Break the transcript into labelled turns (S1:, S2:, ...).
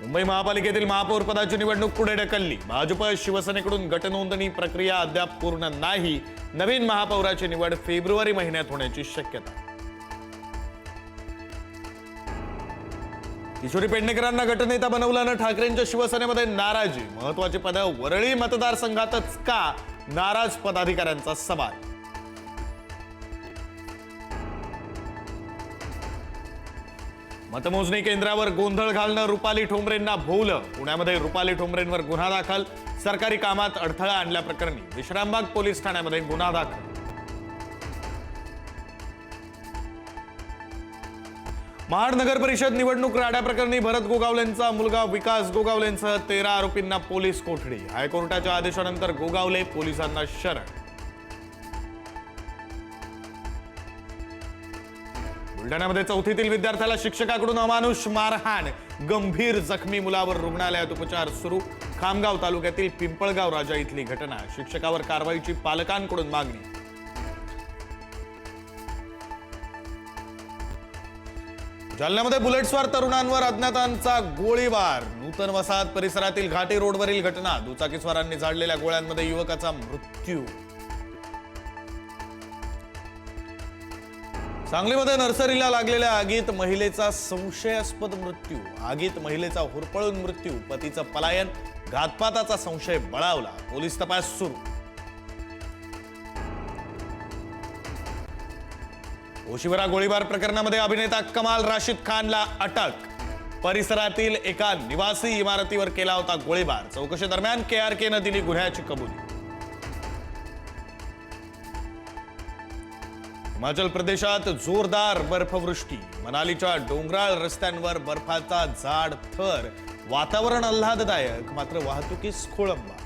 S1: मुंबई महापालिकेतील महापौर पदाची निवडणूक पुढे ढकलली। भाजप शिवसेनेकडून गटनोंदणी प्रक्रिया अद्याप पूर्ण नाही। नवीन महापौराची निवड फेब्रुवारी महिन्यात होण्याची शक्यता। किशोरी पेडणेकरांना गटनेता बनवल्यानं ठाकरेंच्या शिवसेनेमध्ये नाराजी। महत्त्वाची पदं वरळी मतदारसंघातच का, नाराज पदाधिकाऱ्यांचा सवाल। मतमोजणी केंद्रावर गोंधळ घालणं रुपाली ठोंबरेंना भोवलं। पुण्यामध्ये रुपाली ठोंबरेंवर गुन्हा दाखल। सरकारी कामात अडथळा आणल्याप्रकरणी विश्रामबाग पोलीस ठाण्यामध्ये गुन्हा दाखल। महाड नगर परिषद निवडणूक राड्याप्रकरणी भरत गोगावलेंचा मुलगा विकास गोगावलेंसह 13 आरोपींना पोलीस कोठडी। हायकोर्टाच्या आदेशानंतर गोगावले पोलिसांना शरण। बुलढाण्यामध्ये चौथीतील विद्यार्थ्याला शिक्षकाकडून अमानुष मारहाण। गंभीर जखमी मुलावर रुग्णालयात उपचार सुरू। खामगाव तालुक्यातील पिंपळगाव राजा इथली घटना। शिक्षकावर कारवाईची पालकांकडून मागणी। जालन्यामध्ये बुलेटस्वार तरुणांवर अज्ञातांचा गोळीबार। नूतन वसाहत परिसरातील घाटी रोडवरील घटना। दुचाकीस्वारांनी झाडलेल्या गोळ्यांमध्ये युवकाचा मृत्यू। सांगलीमध्ये नर्सरीला लागलेल्या आगीत महिलेचा संशयास्पद मृत्यू। आगीत महिलेचा होरपळून मृत्यू। पतीचं पलायन, घातपाताचा संशय बळावला। पोलीस तपास सुरू। ओशिवरा गोळीबार प्रकरणामध्ये अभिनेता कमाल राशिद खानला अटक। परिसरातील एका निवासी इमारतीवर केला होता गोळीबार। चौकशी दरम्यान केआरकेनं दिली गुन्ह्याची कबुली। हिमाचल प्रदेशात जोरदार बर्फवृष्टी। मनालीच्या डोंगराळ रस्त्यांवर बर्फाचा जाड थर। वातावरण आल्हाददायक, मात्र वाहतुकीस खोळंबा।